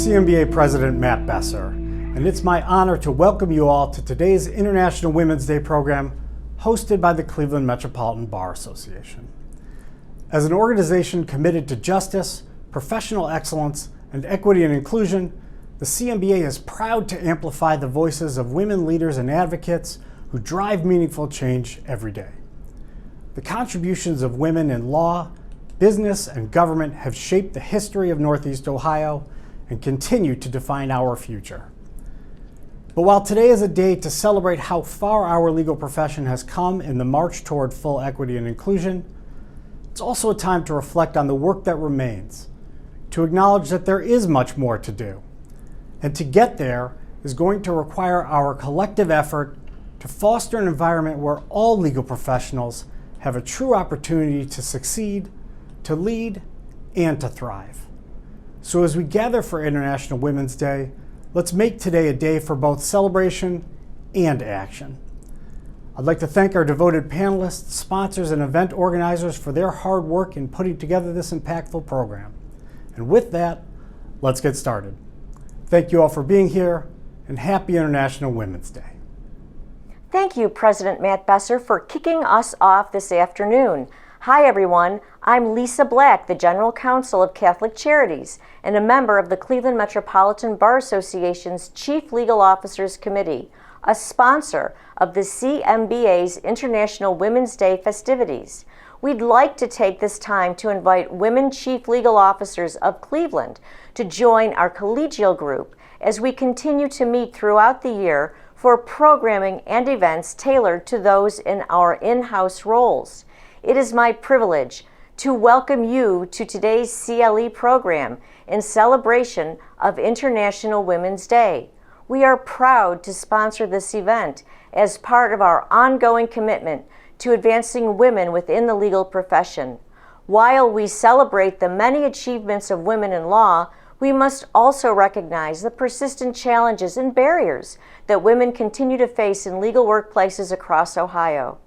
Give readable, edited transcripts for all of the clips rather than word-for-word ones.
CMBA President Matt Besser, and it's my honor to welcome you all to today's International Women's Day program hosted by the Cleveland Metropolitan Bar Association. As an organization committed to justice, professional excellence, and equity and inclusion, the CMBA is proud to amplify the voices of women leaders and advocates who drive meaningful change every day. The contributions of women in law, business, and government have shaped the history of Northeast Ohio and continue to define our future. But while today is a day to celebrate how far our legal profession has come in the march toward full equity and inclusion, it's also a time to reflect on the work that remains, to acknowledge that there is much more to do. And to get there is going to require our collective effort to foster an environment where all legal professionals have a true opportunity to succeed, to lead, and to thrive. So as we gather for International Women's Day, let's make today a day for both celebration and action. I'd like to thank our devoted panelists, sponsors, and event organizers for their hard work in putting together this impactful program. And with that, let's get started. Thank you all for being here, and happy International Women's Day. Thank you, President Matt Besser, for kicking us off this afternoon. Hi, everyone. I'm Lisa Black, the General Counsel of Catholic Charities and a member of the Cleveland Metropolitan Bar Association's Chief Legal Officers Committee, a sponsor of the CMBA's International Women's Day festivities. We'd like to take this time to invite women Chief Legal Officers of Cleveland to join our collegial group as we continue to meet throughout the year for programming and events tailored to those in our in-house roles. It is my privilege to welcome you to today's CLE program in celebration of International Women's Day. We are proud to sponsor this event as part of our ongoing commitment to advancing women within the legal profession. While we celebrate the many achievements of women in law, we must also recognize the persistent challenges and barriers that women continue to face in legal workplaces across Ohio.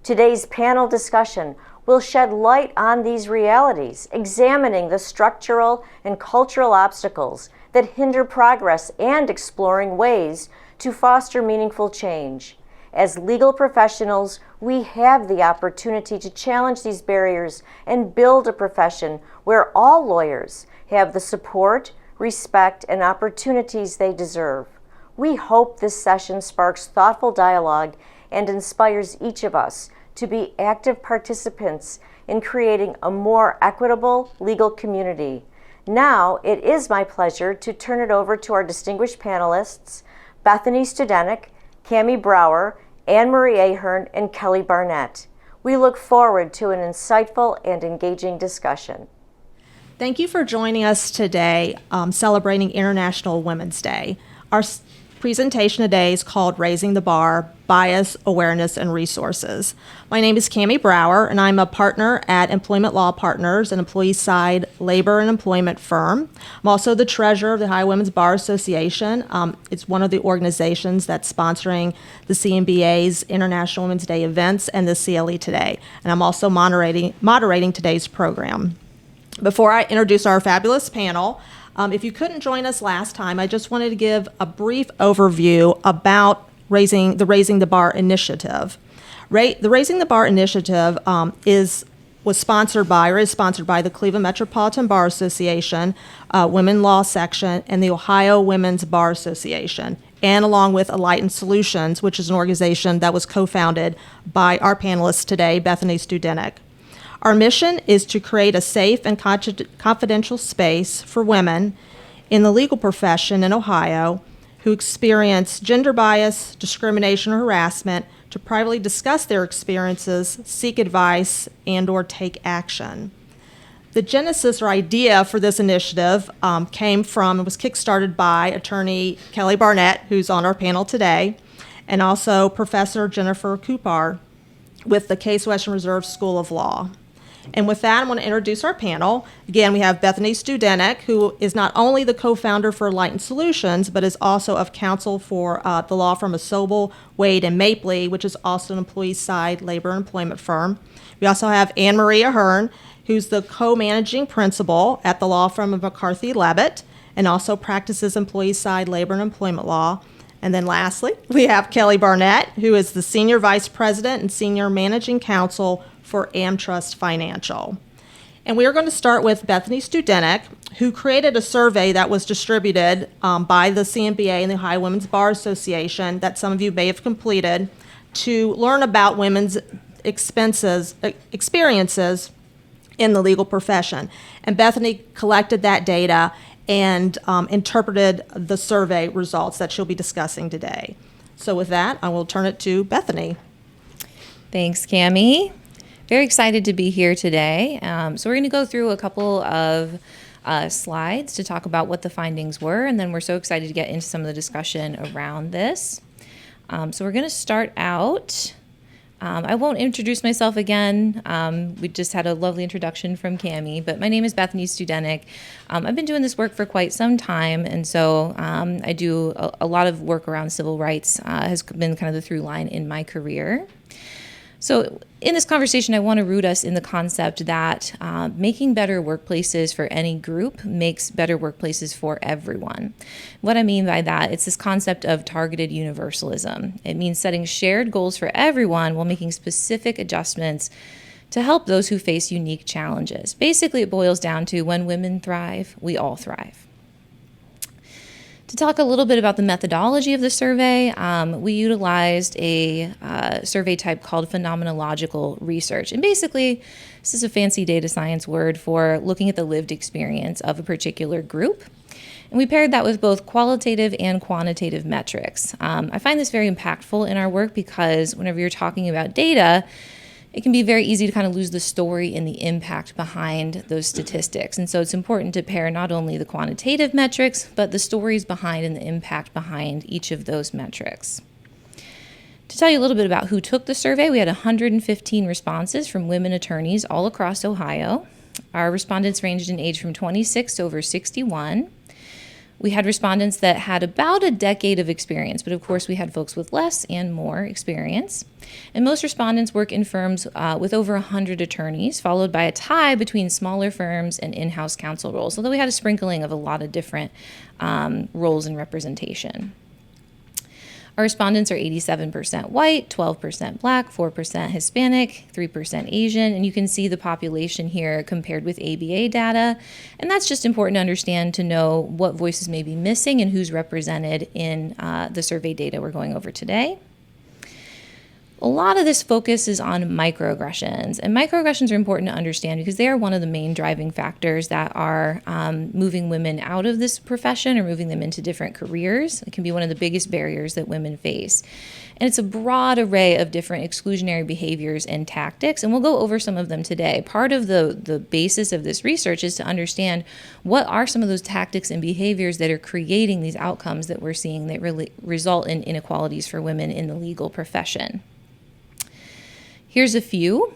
Today's panel discussion will shed light on these realities, examining the structural and cultural obstacles that hinder progress and exploring ways to foster meaningful change. As legal professionals, we have the opportunity to challenge these barriers and build a profession where all lawyers have the support, respect, and opportunities they deserve. We hope this session sparks thoughtful dialogue and inspires each of us to be active participants in creating a more equitable legal community. Now, it is my pleasure to turn it over to our distinguished panelists, Bethany Studenik, Cami Brower, Anne Marie Ahern, and Kelly Barnett. We look forward to an insightful and engaging discussion. Thank you for joining us today, celebrating International Women's Day. Our presentation today is called Raising the Bar, Bias, Awareness, and Resources. My name is Cami Brower, and I'm a partner at Employment Law Partners, an employee-side labor and employment firm. I'm also the treasurer of the Ohio Women's Bar Association. It's one of the organizations that's sponsoring the CMBA's International Women's Day events and the CLE today. And I'm also moderating today's program. Before I introduce our fabulous panel, if you couldn't join us last time, I just wanted to give a brief overview about Raising the Bar initiative. The Raising the Bar initiative is sponsored by the Cleveland Metropolitan Bar Association, Women Law Section, and the Ohio Women's Bar Association, and along with Enlightened Solutions, which is an organization that was co-founded by our panelists today, Bethany Studenik. Our mission is to create a safe and confidential space for women in the legal profession in Ohio who experience gender bias, discrimination, or harassment to privately discuss their experiences, seek advice, and/or take action. The genesis or idea for this initiative was kickstarted by attorney Kelly Barnett, who's on our panel today, and also Professor Jennifer Kupar with the Case Western Reserve School of Law. And with that, I want to introduce our panel. Again, we have Bethany Studenik, who is not only the co-founder for Enlightened Solutions, but is also of counsel for the law firm of Sobel, Wade, and Mapley, which is also an employee-side labor and employment firm. We also have Anne Marie Ahern, who's the co-managing principal at the law firm of McCarthy Levitt, and also practices employee-side labor and employment law. And then lastly, we have Kelly Barnett, who is the Senior Vice President and Senior Managing Counsel for AmTrust Financial. And we are going to start with Bethany Studenik, who created a survey that was distributed by the CMBA and the Ohio Women's Bar Association that some of you may have completed to learn about women's experiences in the legal profession. And Bethany collected that data and interpreted the survey results that she'll be discussing today. So with that, I will turn it to Bethany. Thanks, Cammie. Very excited to be here today. So we're going to go through a couple of slides to talk about what the findings were, and then we're so excited to get into some of the discussion around this. So we're going to start out. I won't introduce myself again. We just had a lovely introduction from Cammie, but my name is Bethany Studenik. I've been doing this work for quite some time, and so I do a lot of work around civil rights, has been kind of the through line in my career. So in this conversation, I want to root us in the concept that making better workplaces for any group makes better workplaces for everyone. What I mean by that, it's this concept of targeted universalism. It means setting shared goals for everyone while making specific adjustments to help those who face unique challenges. Basically, it boils down to when women thrive, we all thrive. To talk a little bit about the methodology of the survey, we utilized a survey type called phenomenological research. And basically, this is a fancy data science word for looking at the lived experience of a particular group. And we paired that with both qualitative and quantitative metrics. I find this very impactful in our work because whenever you're talking about data, it can be very easy to kind of lose the story and the impact behind those statistics. And so it's important to pair not only the quantitative metrics, but the stories behind and the impact behind each of those metrics. To tell you a little bit about who took the survey, we had 115 responses from women attorneys all across Ohio. Our respondents ranged in age from 26 to over 61. We had respondents that had about a decade of experience, but of course we had folks with less and more experience. And most respondents work in firms with over 100 attorneys, followed by a tie between smaller firms and in-house counsel roles, although we had a sprinkling of a lot of different roles and representation. Our respondents are 87% white, 12% black, 4% Hispanic, 3% Asian, and you can see the population here compared with ABA data. And that's just important to understand to know what voices may be missing and who's represented in the survey data we're going over today. A lot of this focus is on microaggressions, and microaggressions are important to understand because they are one of the main driving factors that are moving women out of this profession or moving them into different careers. It can be one of the biggest barriers that women face. And it's a broad array of different exclusionary behaviors and tactics, and we'll go over some of them today. Part of the basis of this research is to understand what are some of those tactics and behaviors that are creating these outcomes that we're seeing that really result in inequalities for women in the legal profession. Here's a few.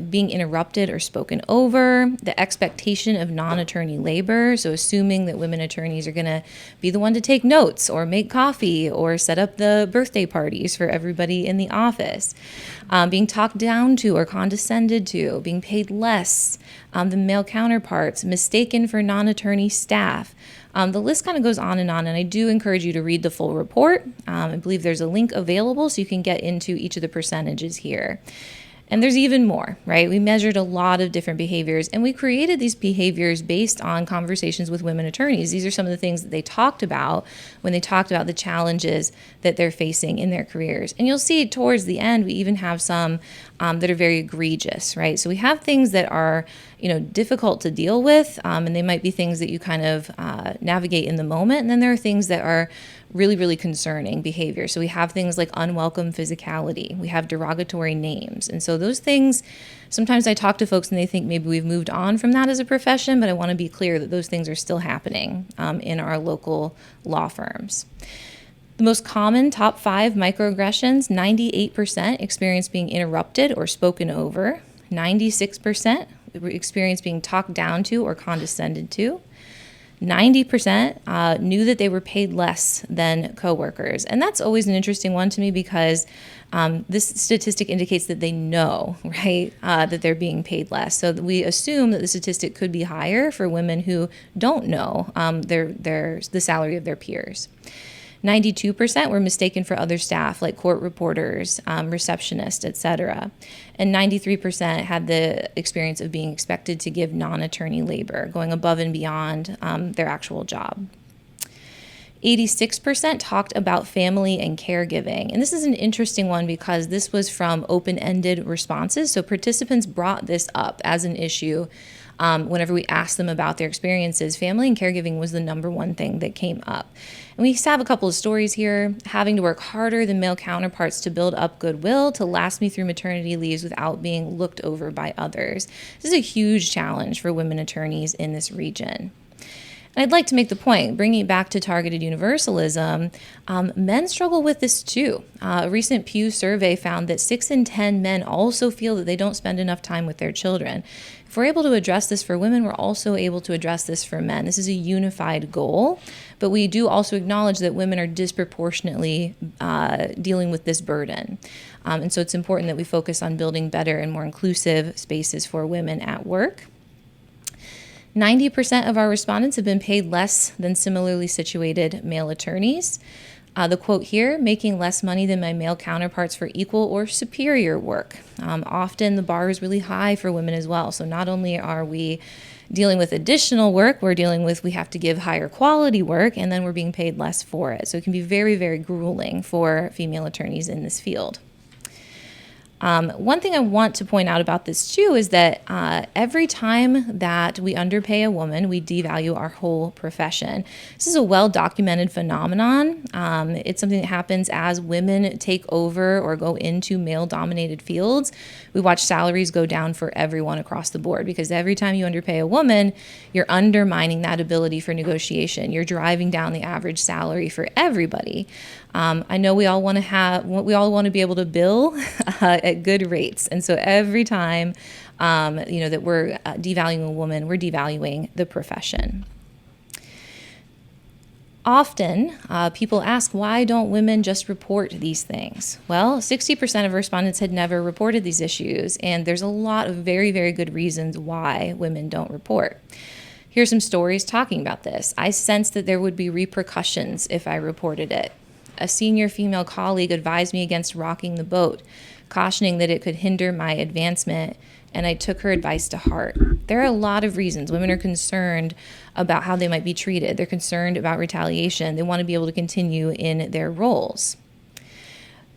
Being interrupted or spoken over, the expectation of non-attorney labor, so assuming that women attorneys are going to be the one to take notes or make coffee or set up the birthday parties for everybody in the office, being talked down to or condescended to, being paid less than male counterparts, mistaken for non-attorney staff. The list kind of goes on, and I do encourage you to read the full report. I believe there's a link available so you can get into each of the percentages here. And there's even more, right? We measured a lot of different behaviors, and we created these behaviors based on conversations with women attorneys. These are some of the things that they talked about when they talked about the challenges that they're facing in their careers. And you'll see towards the end, we even have some that are very egregious, right? So we have things that are, difficult to deal with, and they might be things that you kind of navigate in the moment. And then there are things that are really, really concerning behavior. So we have things like unwelcome physicality. We have derogatory names. And so those things, sometimes I talk to folks and they think maybe we've moved on from that as a profession, but I want to be clear that those things are still happening in our local law firms. The most common top 5 microaggressions, 98% experience being interrupted or spoken over, 96% experience being talked down to or condescended to, 90% knew that they were paid less than coworkers. And that's always an interesting one to me because this statistic indicates that they know, right, that they're being paid less. So we assume that the statistic could be higher for women who don't know the salary of their peers. 92% were mistaken for other staff like court reporters, receptionists, etc. And 93% had the experience of being expected to give non-attorney labor, going above and beyond their actual job. 86% talked about family and caregiving. And this is an interesting one because this was from open-ended responses. So participants brought this up as an issue whenever we asked them about their experiences. Family and caregiving was the number one thing that came up. And we have a couple of stories here: having to work harder than male counterparts to build up goodwill, to last me through maternity leaves without being looked over by others. This is a huge challenge for women attorneys in this region. And I'd like to make the point, bringing it back to targeted universalism, men struggle with this too. A recent Pew survey found that 6 in 10 men also feel that they don't spend enough time with their children. If we're able to address this for women, we're also able to address this for men. This is a unified goal, but we do also acknowledge that women are disproportionately dealing with this burden. And so it's important that we focus on building better and more inclusive spaces for women at work. 90% of our respondents have been paid less than similarly situated male attorneys. The quote here: making less money than my male counterparts for equal or superior work. Often the bar is really high for women as well. So not only are we dealing with additional work, we have to give higher quality work, and then we're being paid less for it. So it can be very, very grueling for female attorneys in this field. One thing I want to point out about this too is that every time that we underpay a woman, we devalue our whole profession. This is a well-documented phenomenon. It's something that happens as women take over or go into male-dominated fields. We watch salaries go down for everyone across the board because every time you underpay a woman, you're undermining that ability for negotiation. You're driving down the average salary for everybody. I know we all want to be able to bill at good rates, and so every time that we're devaluing a woman, we're devaluing the profession. Often, people ask, why don't women just report these things? Well, 60% of respondents had never reported these issues, and there's a lot of very, very good reasons why women don't report. Here's some stories talking about this. I sensed that there would be repercussions if I reported it. A senior female colleague advised me against rocking the boat, cautioning that it could hinder my advancement, and I took her advice to heart. There are a lot of reasons. Women are concerned about how they might be treated. They're concerned about retaliation. They want to be able to continue in their roles.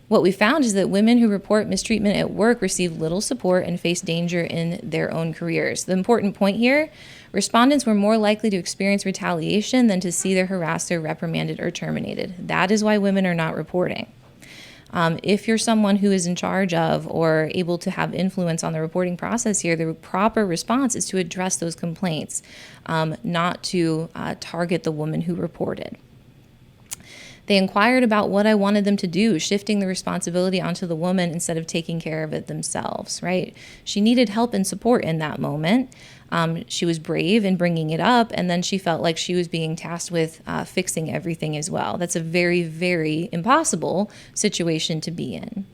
What we found is that women who report mistreatment at work receive little support and face danger in their own careers. The important point here: respondents were more likely to experience retaliation than to see their harasser reprimanded or terminated. That is why women are not reporting. If you're someone who is in charge of or able to have influence on the reporting process here, the proper response is to address those complaints, not to target the woman who reported. They inquired about what I wanted them to do, shifting the responsibility onto the woman instead of taking care of it themselves, right? She needed help and support in that moment. She was brave in bringing it up, and then she felt like she was being tasked with fixing everything as well. That's a very, very impossible situation to be in.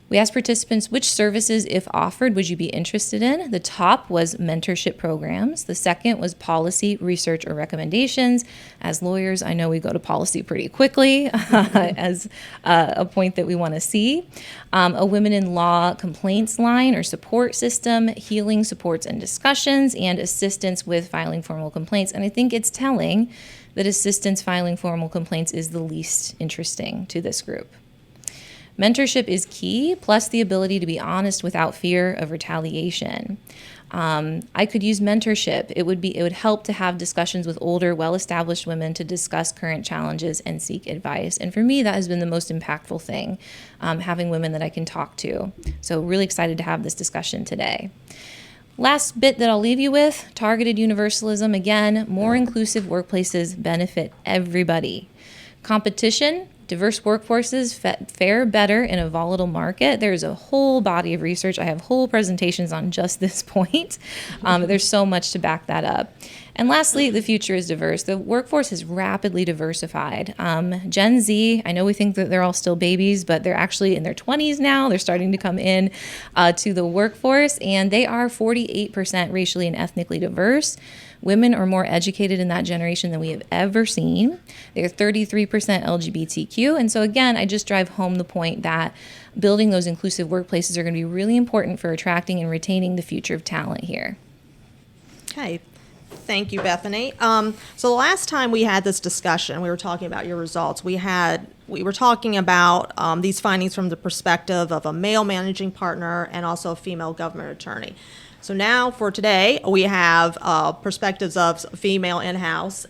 We asked participants, which services, if offered, would you be interested in? The top was mentorship programs. The second was policy, research, or recommendations. As lawyers, I know we go to policy pretty quickly as a point that we want to see. A women in law complaints line or support system, healing supports and discussions, and assistance with filing formal complaints. And I think it's telling that assistance filing formal complaints is the least interesting to this group. Mentorship is key, plus the ability to be honest without fear of retaliation. I could use mentorship. It would help to have discussions with older, well-established women to discuss current challenges and seek advice. And for me, that has been the most impactful thing, having women that I can talk to. So really excited to have this discussion today. Last bit that I'll leave you with, targeted universalism. Again, more inclusive workplaces benefit everybody. Competition. Diverse workforces fare better in a volatile market. There's a whole body of research. I have whole presentations on just this point. There's so much to back that up. And lastly, the future is diverse. The workforce is rapidly diversified. Gen Z, I know we think that they're all still babies, but they're actually in their 20s now. They're starting to come in to the workforce, and they are 48% racially and ethnically diverse. Women are more educated in that generation than we have ever seen. They're 33% LGBTQ. And so again, I just drive home the point that building those inclusive workplaces are going to be really important for attracting and retaining the future of talent here. Okay. Thank you, Bethany. So the last time we had this discussion, we were talking about your results. We were talking about these findings from the perspective of a male managing partner and also a female government attorney. So now for today, we have perspectives of female in-house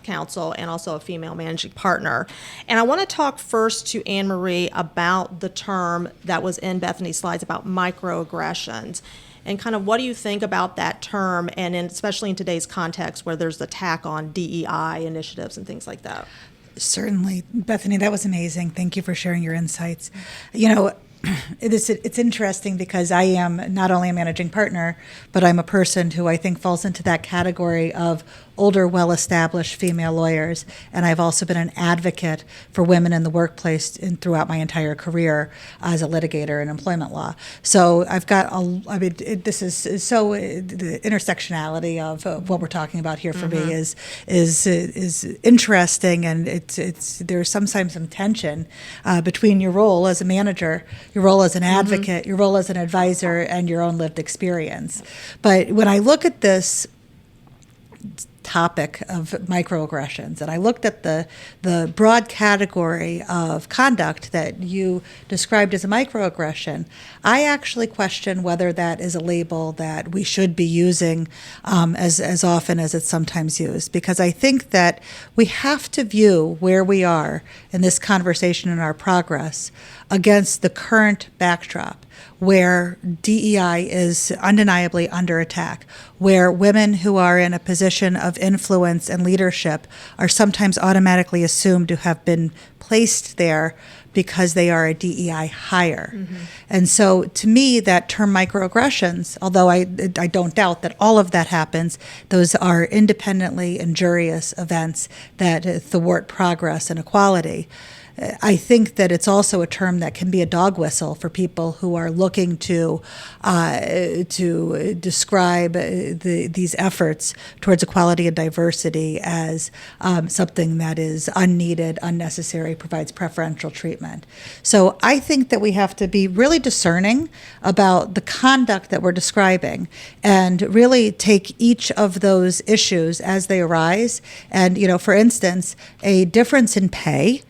counsel and also a female managing partner. And I want to talk first to Anne Marie about the term that was in Bethany's slides about microaggressions. And kind of what do you think about that term, and especially in today's context where there's the attack on DEI initiatives and things like that? Certainly. Bethany, that was amazing. Thank you for sharing your insights. You know, it's interesting because I am not only a managing partner, but I'm a person who I think falls into that category of older, well-established female lawyers, and I've also been an advocate for women in the workplace throughout my entire career as a litigator in employment law. So I've got, this is so, the intersectionality of what we're talking about here for me is interesting, and there's sometimes some tension between your role as a manager, your role as an advocate, your role as an advisor, and your own lived experience. But when I look at this topic of microaggressions, and I looked at the broad category of conduct that you described as a microaggression, I actually question whether that is a label that we should be using as often as it's sometimes used, because I think that we have to view where we are in this conversation and our progress against the current backdrop, where DEI is undeniably under attack, where women who are in a position of influence and leadership are sometimes automatically assumed to have been placed there because they are a DEI hire. And so to me, that term microaggressions, although I don't doubt that all of that happens, those are independently injurious events that thwart progress and equality. I think that it's also a term that can be a dog whistle for people who are looking to describe these efforts towards equality and diversity as something that is unneeded, unnecessary, provides preferential treatment. So I think that we have to be really discerning about the conduct that we're describing and really take each of those issues as they arise. And, you know, for instance, a difference in pay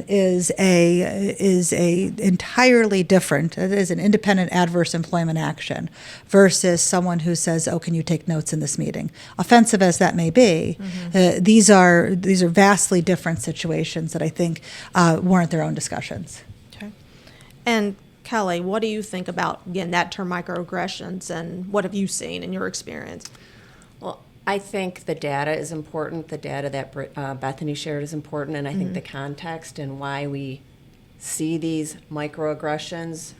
is a entirely different. It is an independent adverse employment action versus someone who says, "Oh, can you take notes in this meeting?" Offensive as that may be, these are vastly different situations that I think warrant their own discussions. Okay. And Kelly, what do you think about, again, that term microaggressions, and what have you seen in your experience? Well, I think the data is important. The data that Bethany shared is important, and I think the context and why we see these microaggressions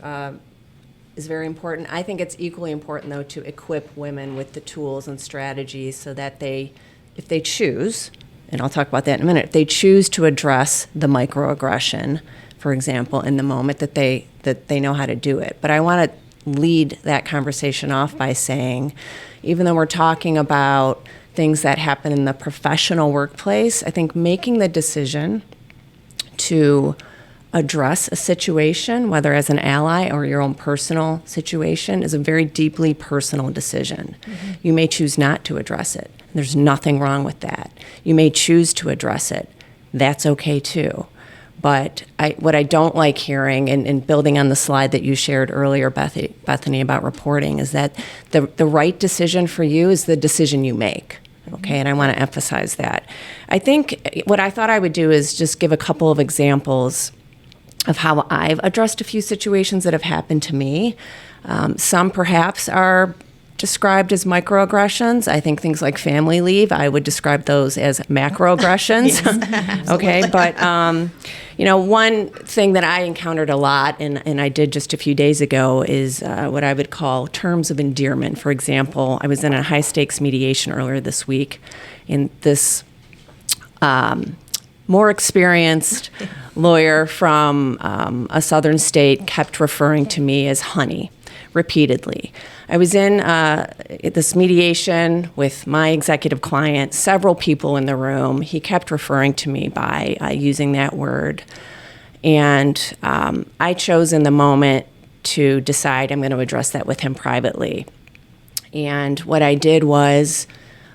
is very important. I think it's equally important, though, to equip women with the tools and strategies so that they, if they choose, and I'll talk about that in a minute, if they choose to address the microaggression, for example, in the moment, that they know how to do it. But I want to lead that conversation off by saying, even though we're talking about things that happen in the professional workplace, I think making the decision to address a situation, whether as an ally or your own personal situation, is a very deeply personal decision. You may choose not to address it. There's nothing wrong with that. You may choose to address it. That's okay too. But what I don't like hearing, and building on the slide that you shared earlier, Bethany, about reporting, is that the right decision for you is the decision you make. Okay, and I want to emphasize that. I think what I thought I would do is just give a couple of examples of how I've addressed a few situations that have happened to me. Some perhaps are described as microaggressions. I think things like family leave, I would describe those as macroaggressions. Okay, but one thing that I encountered a lot, and I did just a few days ago, is what I would call terms of endearment. For example, I was in a high-stakes mediation earlier this week, and this more experienced lawyer from a southern state kept referring to me as honey repeatedly. I was in this mediation with my executive client, several people in the room. He kept referring to me by using that word. And I chose in the moment to decide I'm going to address that with him privately. And what I did was,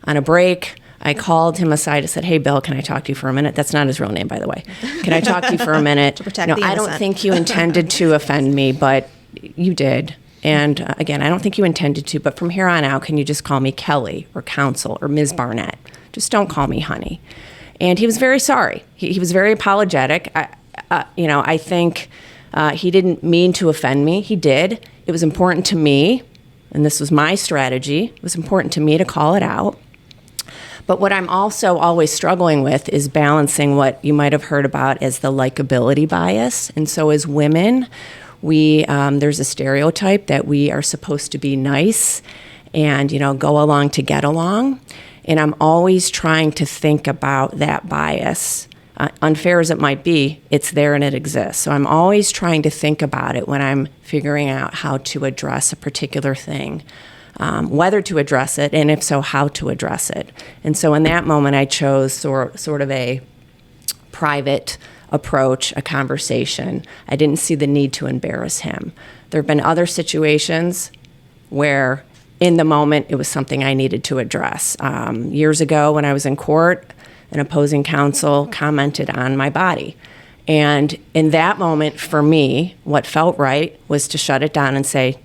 on a break, I called him aside and said, "Hey, Bill, can I talk to you for a minute?" That's not his real name, by the way. "Can I talk to you for a minute? To protect No, the I don't innocent." think you intended to offend me, but you did. And again, I don't think you intended to, but from here on out, can you just call me Kelly or Counsel or Ms. Barnett? Just don't call me honey." And he was very sorry. He was very apologetic. I think he didn't mean to offend me. He did. It was important to me, and this was my strategy. It was important to me to call it out. But what I'm also always struggling with is balancing what you might have heard about as the likability bias. And so as women, there's a stereotype that we are supposed to be nice and, go along to get along. And I'm always trying to think about that bias. Unfair as it might be, it's there and it exists. So I'm always trying to think about it when I'm figuring out how to address a particular thing. Whether to address it, and if so, how to address it. And so in that moment, I chose sort of a private approach, a conversation. I didn't see the need to embarrass him. There have been other situations where in the moment it was something I needed to address. Years ago when I was in court, an opposing counsel commented on my body. And in that moment, for me, what felt right was to shut it down and say,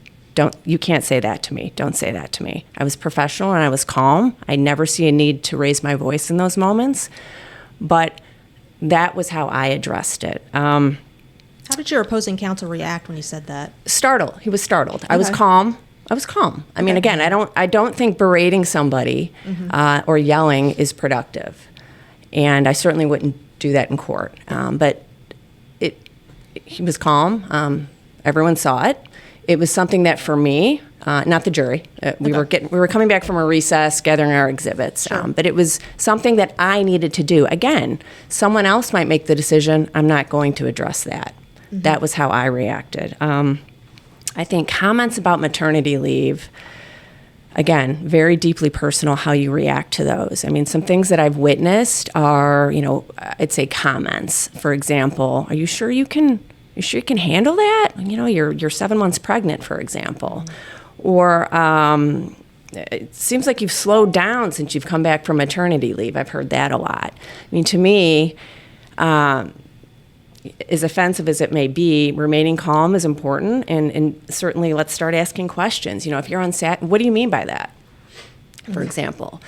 you can't say that to me. Don't say that to me. I was professional and I was calm. I never see a need to raise my voice in those moments. But that was how I addressed it. How did your opposing counsel react when you said that? Startled. He was startled. I was Okay. calm. I mean, again, I don't think berating somebody or yelling is productive. And I certainly wouldn't do that in court. But he was calm. Everyone saw it. It was something that for me, not the jury, we were coming back from a recess, gathering our exhibits, but it was something that I needed to do. Again, someone else might make the decision. I'm not going to address that. That was how I reacted. I think comments about maternity leave, again, very deeply personal how you react to those. I mean, some things that I've witnessed are, I'd say comments. For example, are you sure you can handle that? You're 7 months pregnant, for example. Or it seems like you've slowed down since you've come back from maternity leave. I've heard that a lot. I mean, to me, as offensive as it may be, remaining calm is important. And certainly let's start asking questions. If you're what do you mean by that? For example,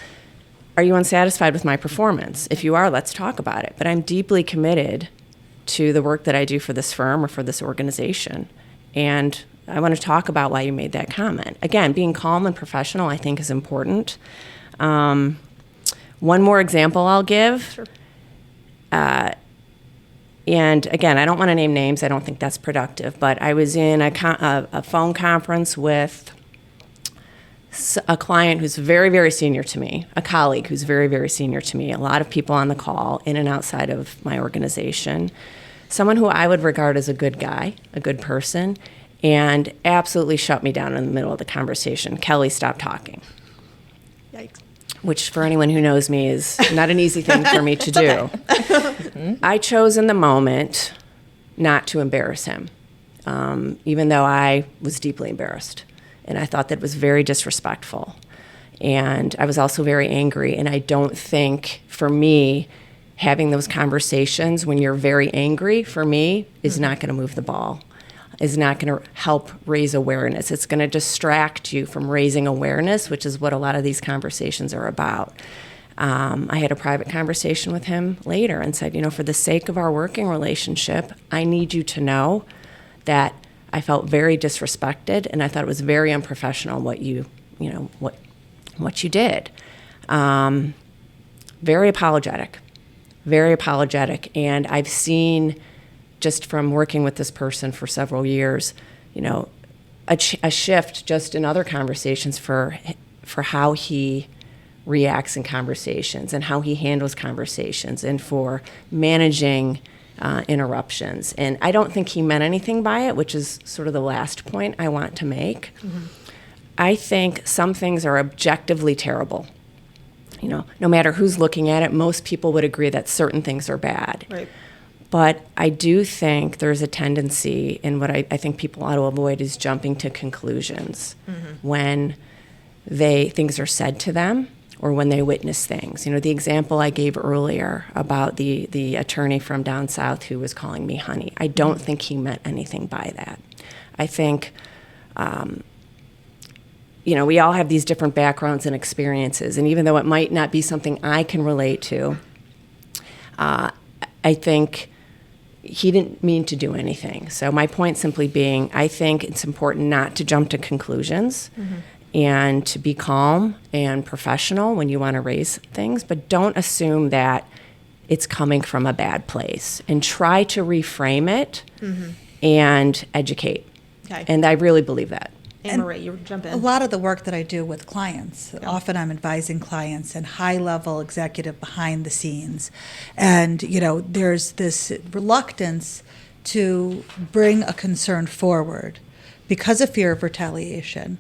are you unsatisfied with my performance? If you are, let's talk about it. But I'm deeply committed to the work that I do for this firm or for this organization. And I want to talk about why you made that comment. Again, being calm and professional, I think, is important. One more example I'll give. Sure. And again, I don't want to name names. I don't think that's productive. But I was in a phone conference with a client who's very, very senior to me, a colleague who's very, very senior to me, a lot of people on the call in and outside of my organization, someone who I would regard as a good guy, a good person, and absolutely shut me down in the middle of the conversation. "Kelly, stop talking." Yikes. Which for anyone who knows me is not an easy thing for me to do. I chose in the moment not to embarrass him, even though I was deeply embarrassed. And I thought that was very disrespectful. And I was also very angry. And I don't think, for me, having those conversations when you're very angry, for me, is not going to move the ball, is not going to help raise awareness. It's going to distract you from raising awareness, which is what a lot of these conversations are about. I had a private conversation with him later and said, for the sake of our working relationship, I need you to know that I felt very disrespected, and I thought it was very unprofessional what you what you did. Very apologetic, and I've seen, just from working with this person for several years, a shift just in other conversations for how he reacts in conversations and how he handles conversations and for managing interruptions. And I don't think he meant anything by it, which is sort of the last point I want to make. Mm-hmm. I think some things are objectively terrible. No matter who's looking at it, most people would agree that certain things are bad. Right. But I do think there's a tendency, and what I think people ought to avoid is jumping to conclusions when things are said to them or when they witness things. The example I gave earlier about the attorney from down south who was calling me honey, I don't think he meant anything by that. I think, we all have these different backgrounds and experiences, and even though it might not be something I can relate to, I think he didn't mean to do anything. So my point simply being, I think it's important not to jump to conclusions and to be calm and professional when you want to raise things, but don't assume that it's coming from a bad place, and try to reframe it and educate. Okay. And I really believe that. Anne-Marie, you jump in. A lot of the work that I do with clients, often I'm advising clients and high-level executive behind the scenes. And, there's this reluctance to bring a concern forward because of fear of retaliation.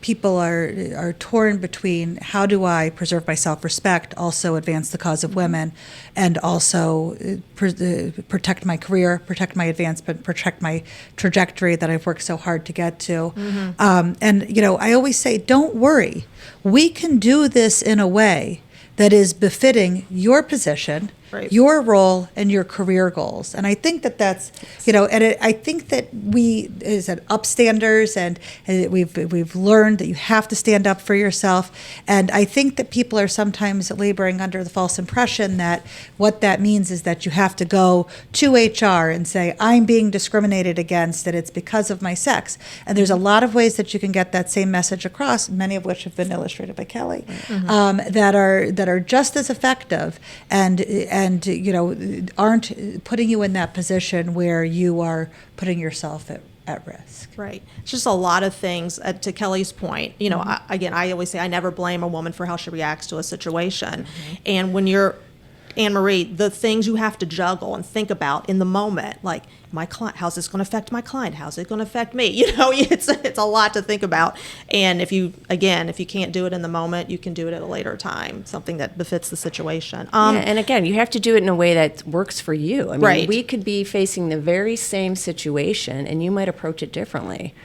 People are torn between, how do I preserve my self-respect, also advance the cause of women, and also protect my career, protect my advancement, protect my trajectory that I've worked so hard to get to. I always say, don't worry. We can do this in a way that is befitting your position, your role, and your career goals. And I think that's, I think that we, as upstanders, and we've learned that you have to stand up for yourself. And I think that people are sometimes laboring under the false impression that what that means is that you have to go to HR and say, I'm being discriminated against, and it's because of my sex. And there's a lot of ways that you can get that same message across, many of which have been illustrated by Kelly, that are just as effective and aren't putting you in that position where you are putting yourself at risk. Right. It's just a lot of things. To Kelly's point, I always say I never blame a woman for how she reacts to a situation. And when you're, Anne-Marie, the things you have to juggle and think about in the moment, like my client, how's this going to affect my client? How's it going to affect me? It's a lot to think about. And if you can't do it in the moment, you can do it at a later time, something that befits the situation. And again, you have to do it in a way that works for you. I mean, we could be facing the very same situation, and you might approach it differently.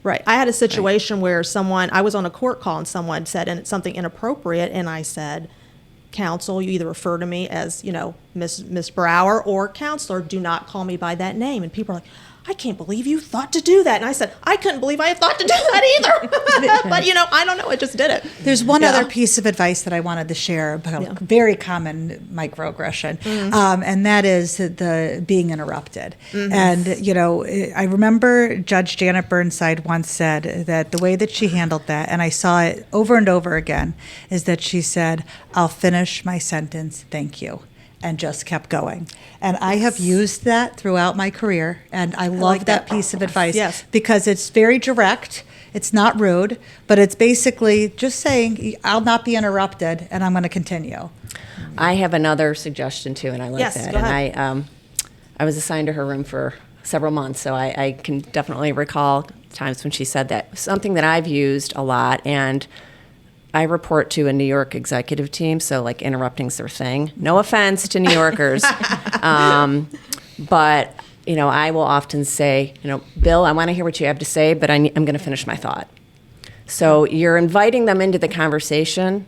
Right. I had a situation where I was on a court call, and someone said something inappropriate, and I said, counsel, you either refer to me as, Miss Brower, or counselor, do not call me by that name. And people are like, I can't believe you thought to do that. And I said, I couldn't believe I had thought to do that either. But, I don't know. I just did it. There's one other piece of advice that I wanted to share about very common microaggression, and that is the being interrupted. And, I remember Judge Janet Burnside once said that the way that she handled that, and I saw it over and over again, is that she said, I'll finish my sentence, thank you, and just kept going. And I have used that throughout my career, and I love like that piece of advice. Yes. Because it's very direct, it's not rude, but it's basically just saying, I'll not be interrupted, and I'm going to continue. I have another suggestion too, and I like Yes, that. go ahead. And I was assigned to her room for several months, so I can definitely recall times when she said that. Something that I've used a lot, and I report to a New York executive team, so like interrupting's their thing. No offense to New Yorkers. But, I will often say, Bill, I want to hear what you have to say, but I'm going to finish my thought. So you're inviting them into the conversation,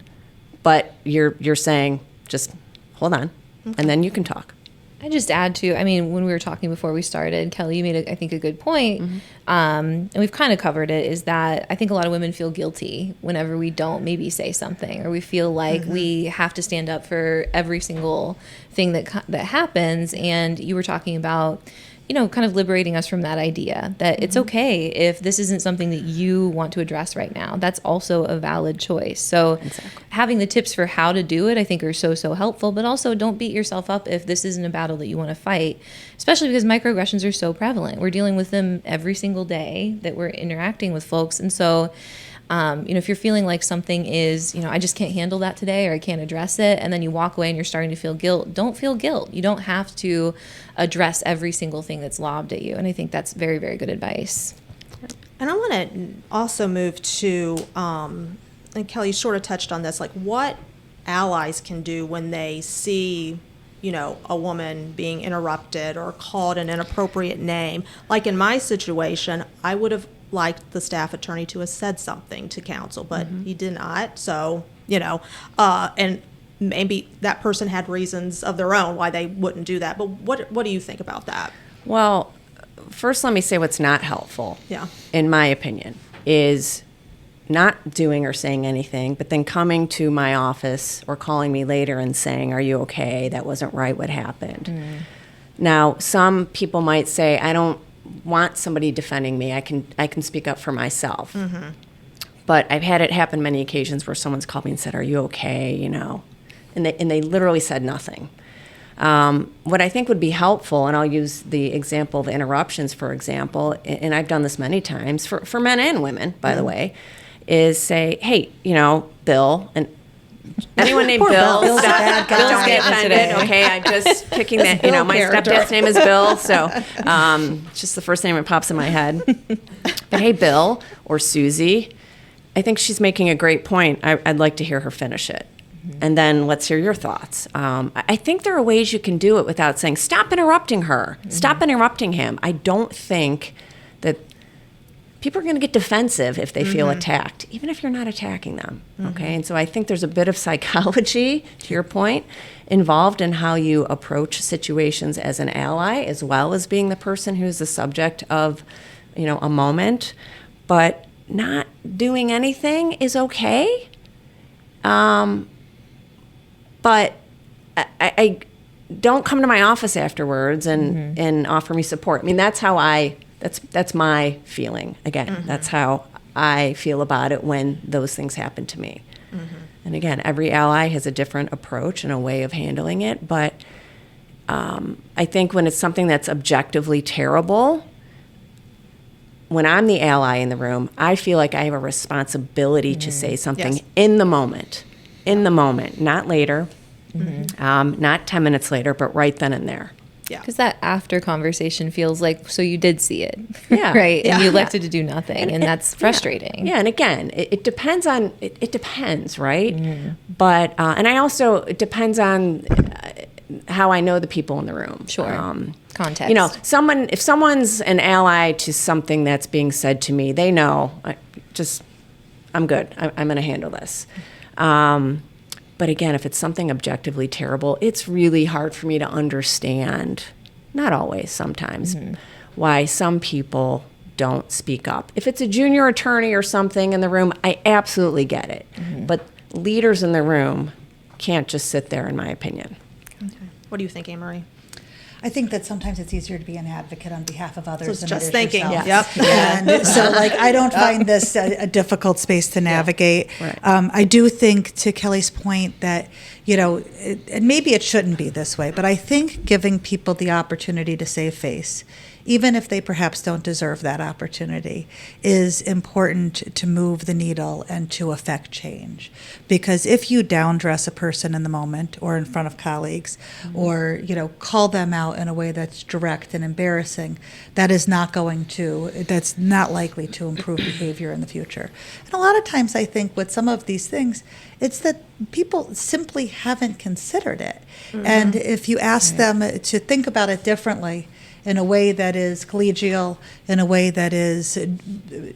but you're saying, just hold on, and then you can talk. I just add to, when we were talking before we started, Kelly, you made, I think, a good point, and we've kind of covered it, is that I think a lot of women feel guilty whenever we don't maybe say something, or we feel like we have to stand up for every single thing that happens. And you were talking about, kind of liberating us from that idea that it's okay if this isn't something that you want to address right now. That's also a valid choice. So having the tips for how to do it, I think, are so helpful, but also don't beat yourself up if this isn't a battle that you want to fight, especially because microaggressions are so prevalent. We're dealing with them every single day that we're interacting with folks. And so if you're feeling like something is, I just can't handle that today, or I can't address it, and then you walk away and you're starting to feel guilt, don't feel guilt. You don't have to address every single thing that's lobbed at you. And I think that's very, very good advice. And I want to also move to, and Kelly sort of touched on this, like what allies can do when they see, a woman being interrupted or called an inappropriate name. Like in my situation, I would have liked the staff attorney to have said something to counsel, but he did not. So, and maybe that person had reasons of their own why they wouldn't do that. But what do you think about that? Well, first let me say what's not helpful, in my opinion, is not doing or saying anything, but then coming to my office or calling me later and saying, "Are you okay? That wasn't right, what happened?" Now, some people might say, "I don't want somebody defending me. I can speak up for myself." But I've had it happen many occasions where someone's called me and said, "Are you okay?" And they literally said nothing. What I think would be helpful, and I'll use the example of interruptions, for example, and I've done this many times for men and women, by the way, is say, "Hey, Bill," and anyone named Bill, Bill's a bad guy. Bill's getting offended. Okay, I'm just picking that. My stepdad's name is Bill, so it's just the first name that pops in my head. But hey, Bill or Susie, I think she's making a great point. I'd like to hear her finish it, and then let's hear your thoughts. I think there are ways you can do it without saying, "Stop interrupting her. Stop interrupting him." I don't think that people are going to get defensive if they feel attacked, even if you're not attacking them, okay? And so I think there's a bit of psychology, to your point, involved in how you approach situations as an ally, as well as being the person who's the subject of, a moment. But not doing anything is okay. But I don't come to my office afterwards and offer me support. I mean, that's how that's my feeling. Again, that's how I feel about it when those things happen to me. And again, every ally has a different approach and a way of handling it. But I think when it's something that's objectively terrible, when I'm the ally in the room, I feel like I have a responsibility to say something in the moment, not later, not 10 minutes later, but right then and there. Yeah. Because that after conversation feels like, so you did see it, Yeah. right? And you elected to do nothing, and that's frustrating. Yeah, and again, it depends on, it depends, right? But, and I also, it depends on how I know the people in the room. Sure. Context. If someone's an ally to something that's being said to me, they know, I'm good. I'm going to handle this. But again, if it's something objectively terrible, it's really hard for me to understand, not always, sometimes, why some people don't speak up. If it's a junior attorney or something in the room, I absolutely get it. But leaders in the room can't just sit there, in my opinion. Okay. What do you think, Anne-Marie? I think that sometimes it's easier to be an advocate on behalf of others So it's than just it is thinking. yourself. Yep. And so, I don't find this a difficult space to navigate. Right. I do think, to Kelly's point, that, and maybe it shouldn't be this way, but I think giving people the opportunity to save face, even if they perhaps don't deserve that opportunity, is important to move the needle and to affect change. Because if you downdress a person in the moment or in front of colleagues, or call them out in a way that's direct and embarrassing, that's not likely to improve behavior in the future. And a lot of times I think with some of these things, it's that people simply haven't considered it. And if you ask them to think about it differently, in a way that is collegial, in a way that is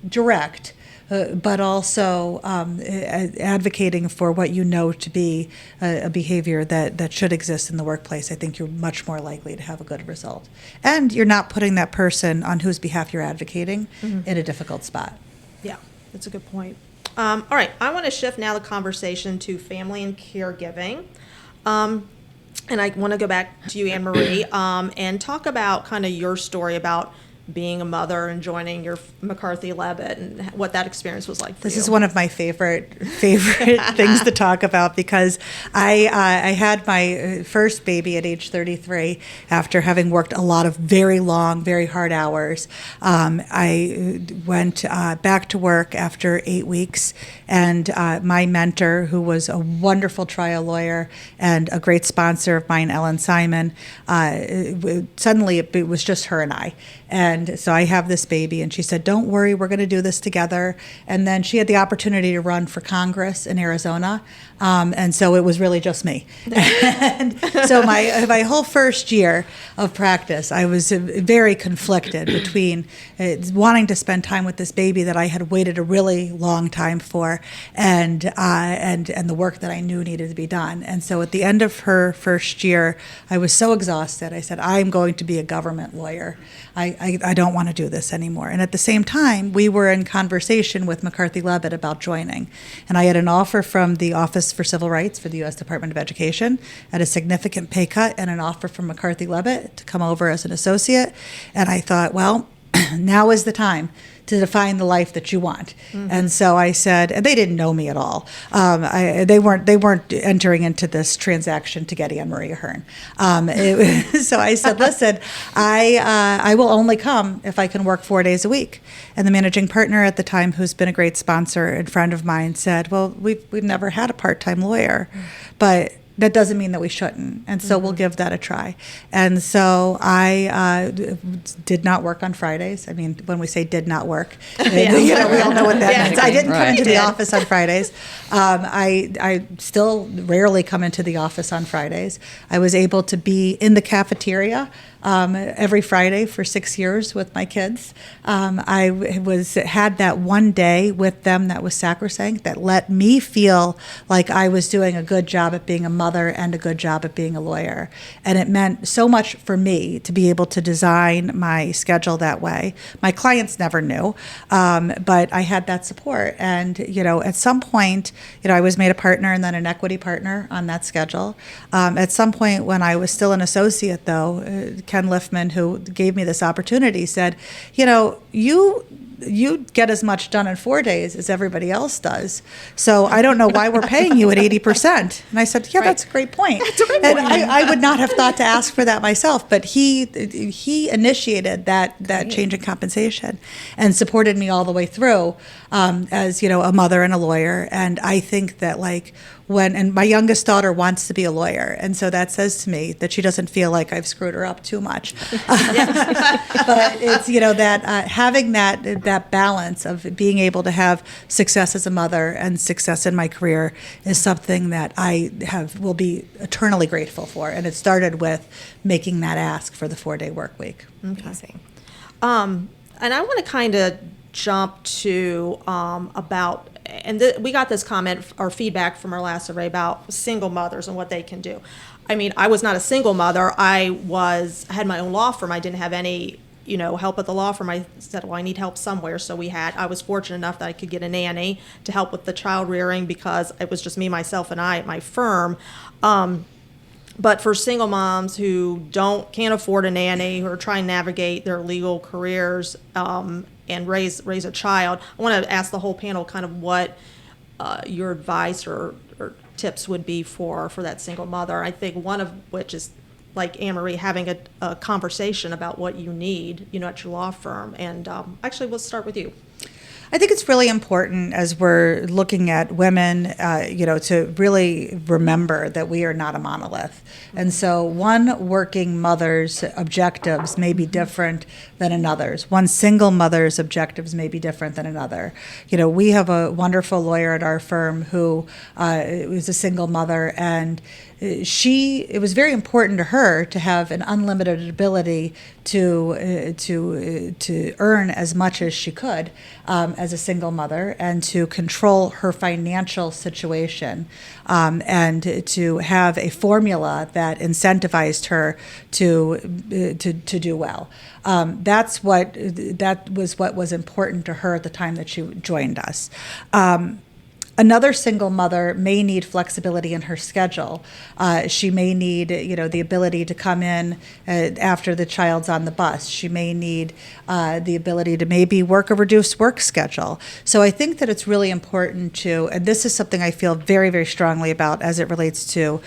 direct, but also advocating for what you know to be a behavior that should exist in the workplace, I think you're much more likely to have a good result. And you're not putting that person on whose behalf you're advocating in a difficult spot. Yeah, that's a good point. All right, I want to shift now the conversation to family and caregiving. And I want to go back to you, Anne Marie, and talk about kind of your story about being a mother and joining your McCarthy-Leavitt and what that experience was like for This you. is one of my favorite things to talk about, because I had my first baby at age 33 after having worked a lot of very long, very hard hours. I went back to work after 8 weeks, and my mentor, who was a wonderful trial lawyer and a great sponsor of mine, Ellen Simon, suddenly it was just her and I. And so I have this baby, and she said, "Don't worry, we're going to do this together." And then she had the opportunity to run for Congress in Arizona, and so it was really just me. And so my whole first year of practice, I was very conflicted between wanting to spend time with this baby that I had waited a really long time for, and the work that I knew needed to be done. And so at the end of her first year, I was so exhausted. I said, "I'm going to be a government lawyer. I don't want to do this anymore." And at the same time, we were in conversation with McCarthy-Leavitt about joining. And I had an offer from the Office for Civil Rights for the U.S. Department of Education at a significant pay cut, and an offer from McCarthy-Leavitt to come over as an associate. And I thought, well, now is the time to define the life that you want. Mm-hmm. And so I said, and they didn't know me at all. They weren't entering into this transaction to get Anne Marie Ahern. So I said, "Listen, I will only come if I can work 4 days a week." And the managing partner at the time, who's been a great sponsor and friend of mine, said, "Well, we've never had a part-time lawyer, but that doesn't mean that we shouldn't, and so we'll give that a try." And so I did not work on Fridays. I mean, when we say did not work, we all know what that means. I didn't come into the office on Fridays. I still rarely come into the office on Fridays. I was able to be in the cafeteria every Friday for 6 years with my kids. I had that one day with them that was sacrosanct, that let me feel like I was doing a good job at being a mother and a good job at being a lawyer. And it meant so much for me to be able to design my schedule that way. My clients never knew, but I had that support. And, at some point, I was made a partner and then an equity partner on that schedule. At some point when I was still an associate, though, Ken Liffman, who gave me this opportunity, said, you get as much done in 4 days as everybody else does. So I don't know why we're paying you at 80%. And I said, that's a great point. And I would not have thought to ask for that myself, but he initiated that change in compensation and supported me all the way through as, a mother and a lawyer. And I think that and my youngest daughter wants to be a lawyer, and so that says to me that she doesn't feel like I've screwed her up too much. But it's that having that balance of being able to have success as a mother and success in my career is something that I will be eternally grateful for. And it started with making that ask for the 4-day work week. Okay. And I want to kind of jump to about. And we got this comment or feedback from our last survey about single mothers and what they can do. I mean, I was not a single mother. I had my own law firm. I didn't have any, help at the law firm. I said, well, I need help somewhere. So I was fortunate enough that I could get a nanny to help with the child rearing, because it was just me, myself, and I at my firm. But for single moms who can't afford a nanny, who are trying to navigate their legal careers, and raise a child, I want to ask the whole panel kind of what your advice or tips would be for that single mother. I think one of which is, like Anne Marie, having a conversation about what you need, at your law firm. And actually, we'll start with you. I think it's really important, as we're looking at women, to really remember that we are not a monolith. And so one working mother's objectives may be different than another's. One single mother's objectives may be different than another. We have a wonderful lawyer at our firm who was a single mother, and it was very important to her to have an unlimited ability to earn as much as she could as a single mother, and to control her financial situation, and to have a formula that incentivized her to do well. That was what was important to her at the time that she joined us. Another single mother may need flexibility in her schedule. She may need, the ability to come in after the child's on the bus. She may need the ability to maybe work a reduced work schedule. So I think that it's really important to, and this is something I feel very, very strongly about as it relates to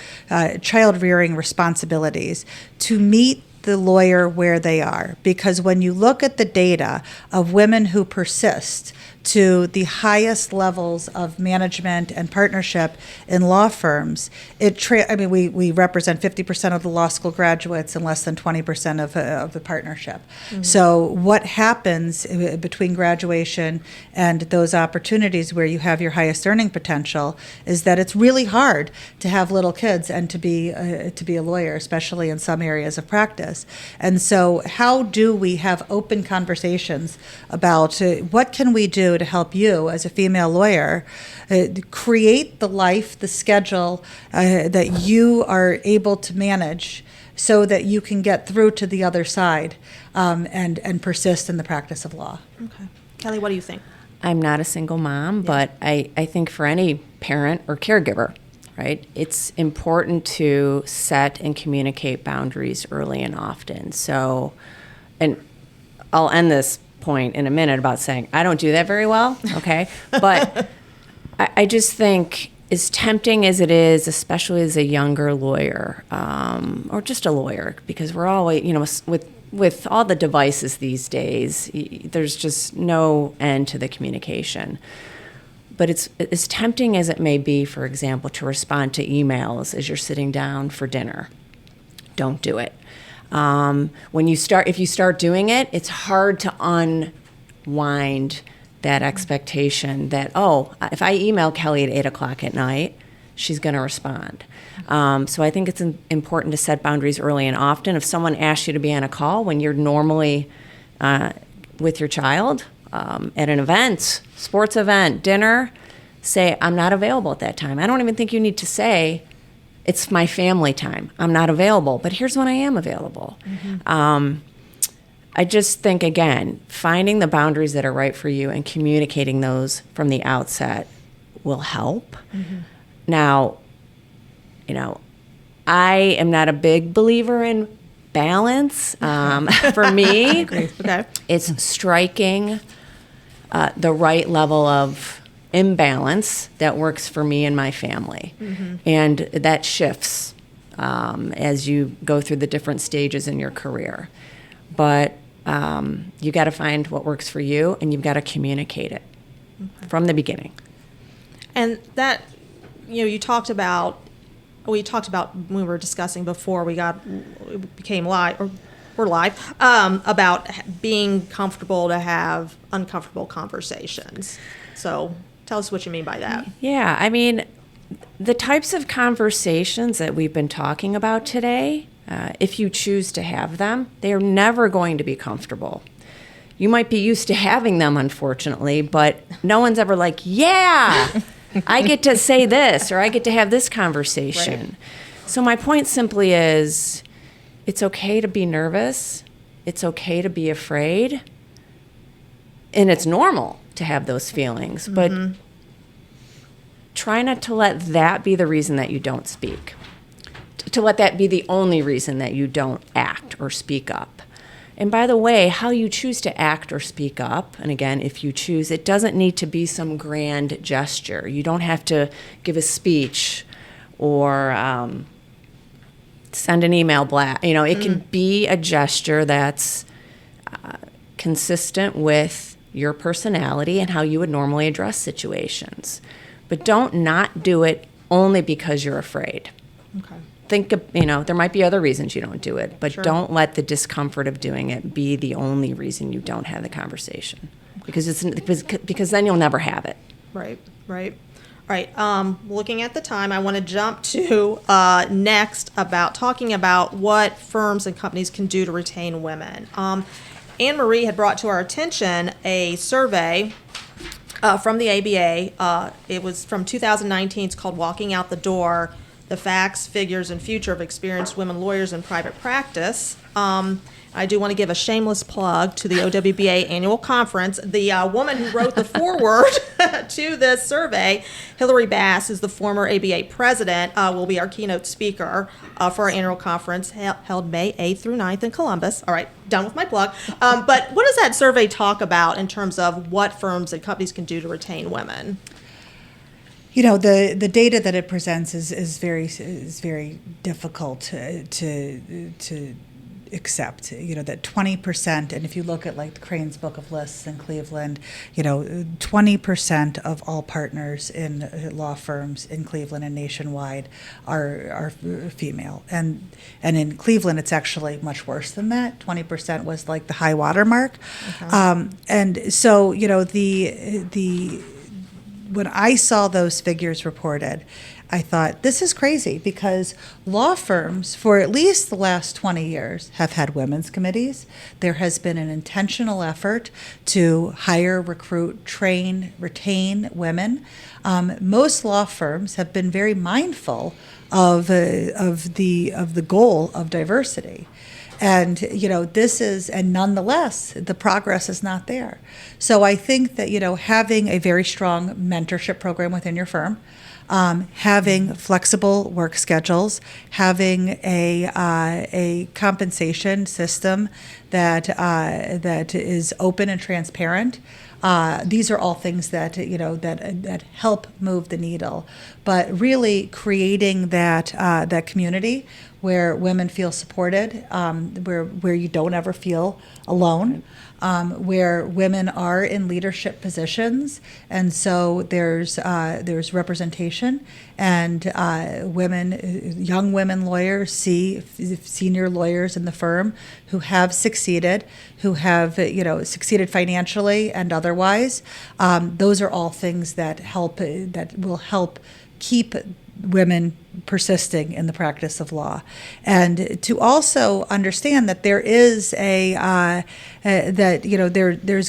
child rearing responsibilities, to meet the lawyer where they are. Because when you look at the data of women who persist to the highest levels of management and partnership in law firms, we represent 50% of the law school graduates and less than 20% of the partnership. Mm-hmm. So what happens between graduation and those opportunities where you have your highest earning potential is that it's really hard to have little kids and to be a lawyer, especially in some areas of practice. And so how do we have open conversations about what can we do to help you as a female lawyer create the life, the schedule that you are able to manage so that you can get through to the other side and persist in the practice of law. Okay. Kelly, what do you think? I'm not a single mom, but I think for any parent or caregiver, right, it's important to set and communicate boundaries early and often. So, and I'll end this point in a minute about saying I don't do that very well, okay? But I just think, as tempting as it is, especially as a younger lawyer, or just a lawyer, because we're always, with all the devices these days, there's just no end to the communication. But it's as tempting as it may be, for example, to respond to emails as you're sitting down for dinner. Don't do it. If you start doing it, it's hard to unwind that expectation that, if I email Kelly at 8:00 at night, she's going to respond. So I think it's important to set boundaries early and often. If someone asks you to be on a call when you're normally with your child at an event, sports event, dinner, say, I'm not available at that time. I don't even think you need to say, it's my family time. I'm not available, but here's when I am available. Mm-hmm. I just think, again, finding the boundaries that are right for you and communicating those from the outset will help. Mm-hmm. Now, I am not a big believer in balance. For me, okay. It's striking the right level of imbalance that works for me and my family. Mm-hmm. And that shifts as you go through the different stages in your career. But you got to find what works for you, and you've got to communicate it from the beginning. And that, we talked about when we were discussing before we became live, or we're live, about being comfortable to have uncomfortable conversations. So tell us what you mean by that. Yeah, I mean, the types of conversations that we've been talking about today, if you choose to have them, they are never going to be comfortable. You might be used to having them, unfortunately, but no one's ever like, yeah, I get to say this, or I get to have this conversation. Right. So my point simply is, it's okay to be nervous. It's okay to be afraid. And it's normal to have those feelings, but try not to let that be the reason that you don't speak. To let that be the only reason that you don't act or speak up. And by the way, how you choose to act or speak up, and again, if you choose, it doesn't need to be some grand gesture. You don't have to give a speech or send an email blast. It can be a gesture that's consistent with your personality and how you would normally address situations. But don't not do it only because you're afraid. Okay. Think of, there might be other reasons you don't do it, but Sure. Don't let the discomfort of doing it be the only reason you don't have the conversation. Because then you'll never have it. Right. All right. Looking at the time, I want to jump to next about talking about what firms and companies can do to retain women. Anne Marie had brought to our attention a survey from the ABA. It was from 2019. It's called Walking Out the Door, the facts, figures, and future of experienced women lawyers in private practice. I do want to give a shameless plug to the OWBA annual conference. The woman who wrote the foreword to this survey, Hillary Bass, is the former ABA president, will be our keynote speaker for our annual conference held May 8th through 9th in Columbus. All right, done with my plug. But what does that survey talk about in terms of what firms and companies can do to retain women? You know, the data that it presents is very difficult to accept. You know, that 20%, and if you look at like the Crane's Book of Lists in Cleveland, you know, 20% of all partners in law firms in Cleveland and nationwide are female, and in Cleveland it's actually much worse than that. 20% was like the high water mark. Okay. And so, you know, the when I saw those figures reported, I thought, this is crazy, because law firms, for at least the last 20 years, have had women's committees. There has been an intentional effort to hire, recruit, train, retain women. Most law firms have been very mindful of the goal of diversity. And, you know, and nonetheless, the progress is not there. So I think that, you know, having a very strong mentorship program within your firm, having flexible work schedules, having a compensation system that is open and transparent. These are all things that that help move the needle. But really creating that community where women feel supported, where you don't ever feel alone. Where women are in leadership positions, and so there's representation, and young women lawyers see senior lawyers in the firm who have succeeded, who have succeeded financially and otherwise. Those are all things that will help keep women persisting in the practice of law, and to also understand that there is there's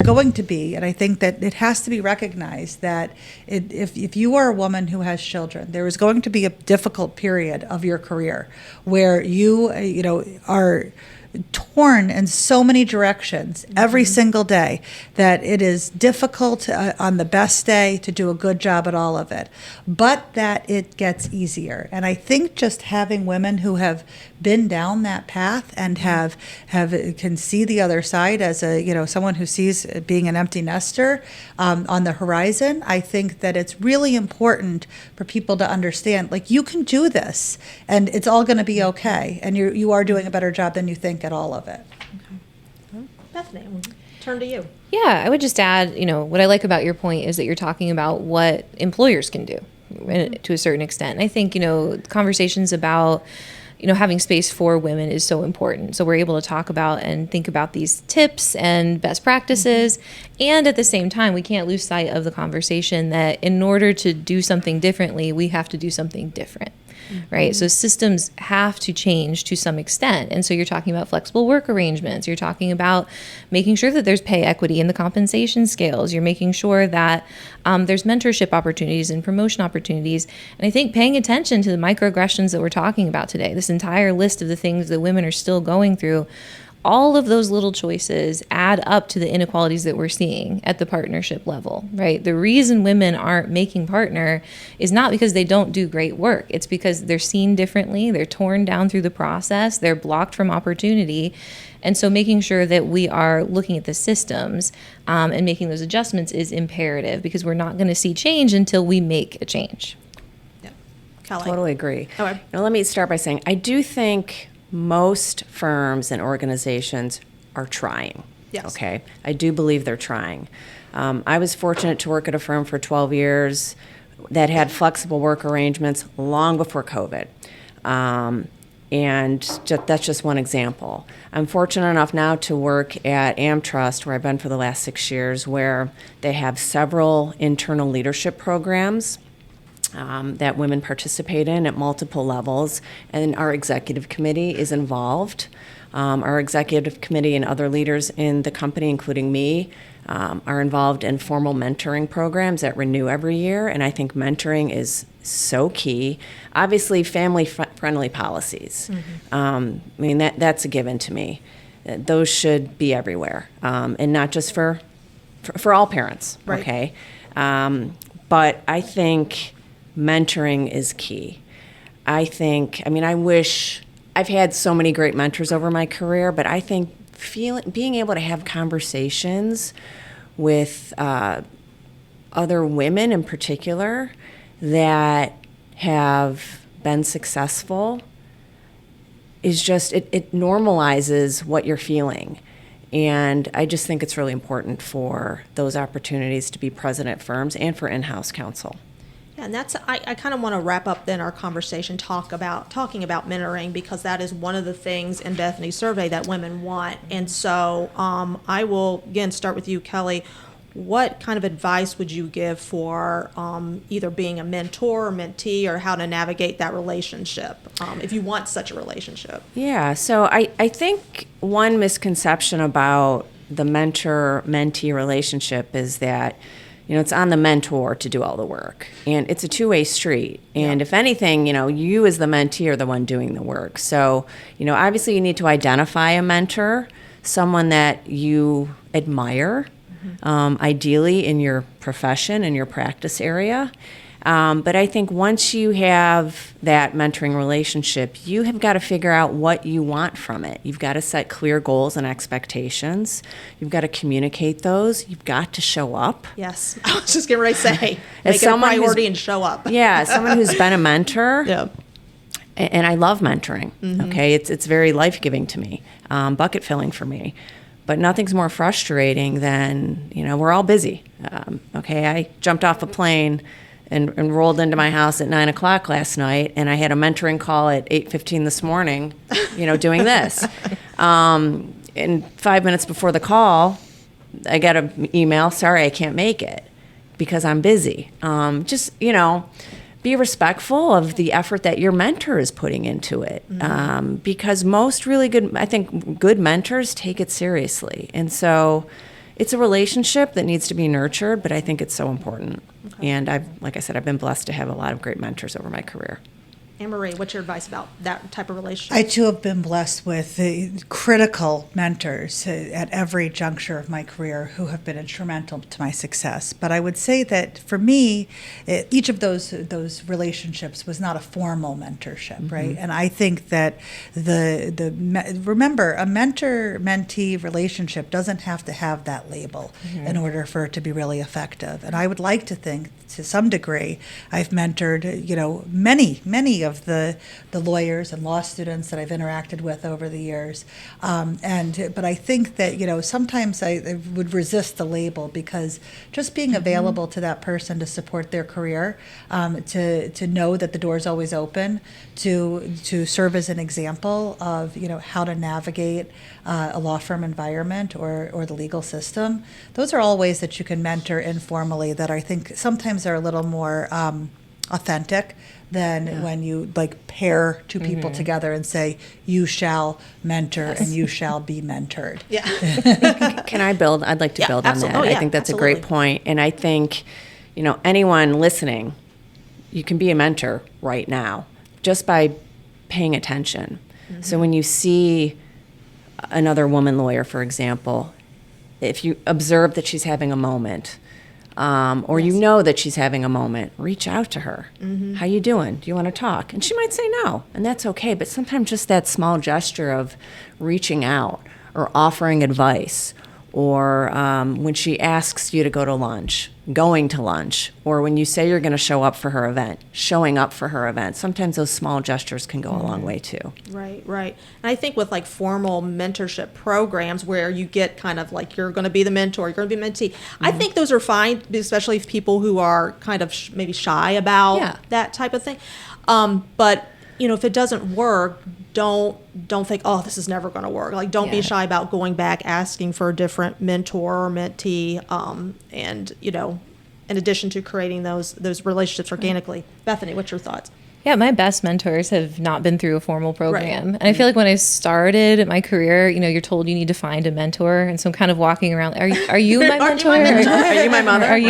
going to be, and I think that it has to be recognized that if you are a woman who has children, there is going to be a difficult period of your career where you are torn in so many directions every single day that it is difficult on the best day to do a good job at all of it, but that it gets easier. And I think just having women who have been down that path and can see the other side as someone who sees being an empty nester on the horizon, I think that it's really important for people to understand, like, you can do this and it's all going to be okay, and you are doing a better job than you think at all of it. Okay. Bethany, we'll turn to you. Yeah, I would just add, what I like about your point is that you're talking about what employers can do to a certain extent. And I think, conversations about, having space for women is so important. So we're able to talk about and think about these tips and best practices. And at the same time, we can't lose sight of the conversation that in order to do something differently, we have to do something different. Right? So systems have to change to some extent. And so you're talking about flexible work arrangements. You're talking about making sure that there's pay equity in the compensation scales. You're making sure that there's mentorship opportunities and promotion opportunities. And I think paying attention to the microaggressions that we're talking about today, this entire list of the things that women are still going through, all of those little choices add up to the inequalities that we're seeing at the partnership level, right? The reason women aren't making partner is not because they don't do great work. It's because they're seen differently, they're torn down through the process, they're blocked from opportunity. And so making sure that we are looking at the systems and making those adjustments is imperative, because we're not going to see change until we make a change. Yeah. Kelly. Totally agree. Okay. Now, let me start by saying I do think most firms and organizations are trying. Yes. Okay. I do believe they're trying. I was fortunate to work at a firm for 12 years that had flexible work arrangements long before COVID. That's just one example. I'm fortunate enough now to work at AmTrust, where I've been for the last 6 years, where they have several internal leadership programs that women participate in at multiple levels, and our executive committee is involved. Our executive committee and other leaders in the company, including me, are involved in formal mentoring programs that renew every year, and I think mentoring is so key. Obviously, family-friendly policies. I mean, that's a given to me. Those should be everywhere, and not just for all parents, Right. okay? But I think mentoring is key. I wish, I've had so many great mentors over my career, but I think being able to have conversations with other women in particular that have been successful is just, it normalizes what you're feeling. And I just think it's really important for those opportunities to be present at firms and for in-house counsel. Yeah, and that's, I kind of want to wrap up then our conversation talking about mentoring, because that is one of the things in Bethany's survey that women want. And so I will, again, start with you, Kelly. What kind of advice would you give for either being a mentor or mentee, or how to navigate that relationship if you want such a relationship? Yeah, so I think one misconception about the mentor-mentee relationship is that, it's on the mentor to do all the work. And it's a two-way street. And if anything, you as the mentee are the one doing the work. So, obviously you need to identify a mentor, someone that you admire, ideally in your profession, in your practice area. But I think once you have that mentoring relationship, you have got to figure out what you want from it. You've got to set clear goals and expectations. You've got to communicate those. You've got to show up. Yes, I was just getting ready to say, As make it a someone priority and show up. Yeah, someone who's been a mentor. Yeah. And I love mentoring. Okay, it's very life-giving to me, bucket filling for me. But nothing's more frustrating than, we're all busy. Okay, I jumped off a plane and rolled into my house at 9 o'clock last night, and I had a mentoring call at 8:15 this morning, doing this. And 5 minutes before the call, I got an email, sorry, I can't make it because I'm busy. Be respectful of the effort that your mentor is putting into it. Because most really good mentors take it seriously. And it's a relationship that needs to be nurtured, but I think it's so important. Okay. And like I said, I've been blessed to have a lot of great mentors over my career. Anne-Marie, what's your advice about that type of relationship? I too have been blessed with critical mentors at every juncture of my career who have been instrumental to my success. But I would say that for me, each of those relationships was not a formal mentorship, right? And I think that remember, a mentor-mentee relationship doesn't have to have that label in order for it to be really effective. And I would like to think, to some degree, I've mentored, many of the lawyers and law students that I've interacted with over the years. But I think that, sometimes I would resist the label, because just being available to that person to support their career, to know that the door is always open, to serve as an example of, how to navigate a law firm environment or the legal system. Those are all ways that you can mentor informally that I think sometimes are a little more authentic than when you pair two people together and say, you shall mentor and you shall be mentored. Yeah. Can I build? I'd like to build on that. Oh, I think that's a great point. And I think, anyone listening, you can be a mentor right now just by paying attention. So when you see another woman lawyer, for example, if you observe that she's having a moment, or you know that she's having a moment, reach out to her. How you doing? Do you want to talk? And she might say no, and that's okay. But sometimes just that small gesture of reaching out or offering advice, or when she asks you to go to lunch, going to lunch, or when you say you're going to show up for her event, showing up for her event. Sometimes those small gestures can go a long way too. Right. And I think with formal mentorship programs where you get kind of you're going to be the mentor, you're going to be mentee, I think those are fine, especially if people who are kind of maybe shy about that type of thing. But if it doesn't work, don't think, oh, this is never going to work. Don't be shy about going back, asking for a different mentor or mentee, and in addition to creating those relationships organically. Bethany, what's your thoughts? Yeah, my best mentors have not been through a formal program. And I feel like when I started my career, you're told you need to find a mentor. And so I'm kind of walking around, are you my mentor? Are you my mother? Are you?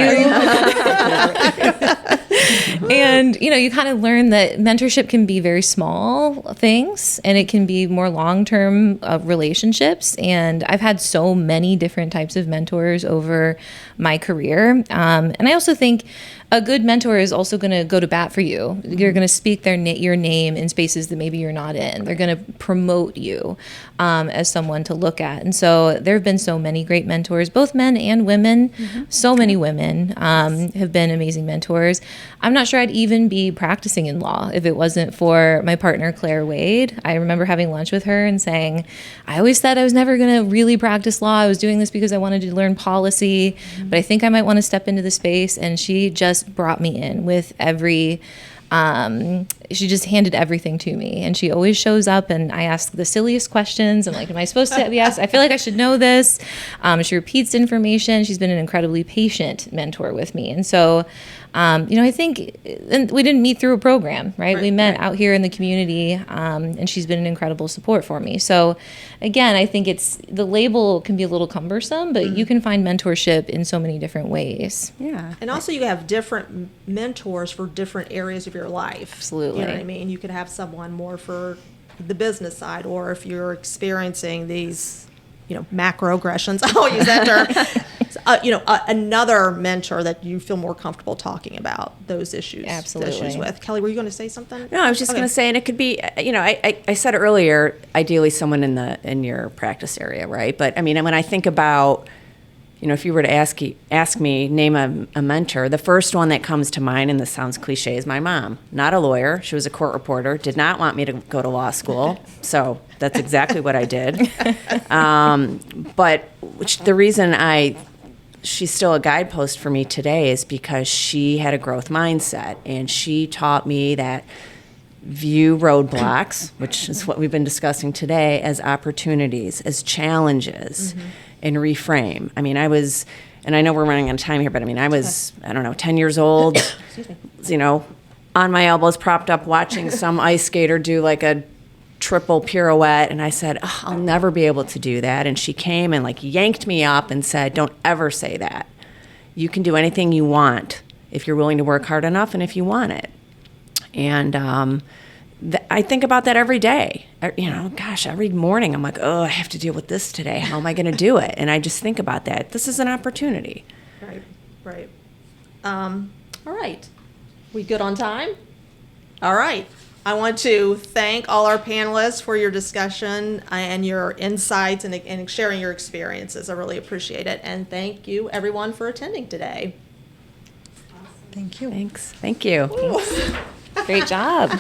And, you kind of learn that mentorship can be very small things and it can be more long-term relationships. And I've had so many different types of mentors over my career. And I also think a good mentor is also going to go to bat for you. You're going to speak your name in spaces that maybe you're not in. They're going to promote you as someone to look at. And so there have been so many great mentors, both men and women. So many women have been amazing mentors. I'm not sure I'd even be practicing in law if it wasn't for my partner, Claire Wade. I remember having lunch with her and saying, I always said I was never going to really practice law. I was doing this because I wanted to learn policy, but I think I might want to step into the space. And she just brought me in with she just handed everything to me, and she always shows up, and I ask the silliest questions. I'm like, am I supposed to be asked? I feel like I should know this. She repeats information. She's been an incredibly patient mentor with me. And so, I think and we didn't meet through a program, right? We met out here in the community, and she's been an incredible support for me. So again, I think the label can be a little cumbersome, but you can find mentorship in so many different ways. Yeah. And also you have different mentors for different areas of your life. Absolutely. You know what I mean? You could have someone more for the business side, or if you're experiencing these, macroaggressions, I'll use that term, another mentor that you feel more comfortable talking about those issues. Absolutely. Issues with. Kelly, were you going to say something? No, I was just going to say, and it could be, I said earlier, ideally someone in your practice area, right? But I mean, when I think about, if you were to ask me, name a mentor, the first one that comes to mind, and this sounds cliche, is my mom. Not a lawyer. She was a court reporter, did not want me to go to law school. So that's exactly what I did. But the reason she's still a guidepost for me today is because she had a growth mindset, and she taught me that view roadblocks, which is what we've been discussing today, as opportunities, as challenges, and reframe. I mean, and I know we're running out of time here, but I was, 10 years old, on my elbows propped up watching some ice skater do like a triple pirouette, and I said, I'll never be able to do that. And she came and yanked me up and said, don't ever say that. You can do anything you want if you're willing to work hard enough and if you want it. And I think about that every day. Every morning I'm like, I have to deal with this today. How am I going to do it? And I just think about that. This is an opportunity. Right. All right. We good on time? All right. I want to thank all our panelists for your discussion and your insights and sharing your experiences. I really appreciate it. And thank you, everyone, for attending today. Thank you. Thanks. Thank you. Great job.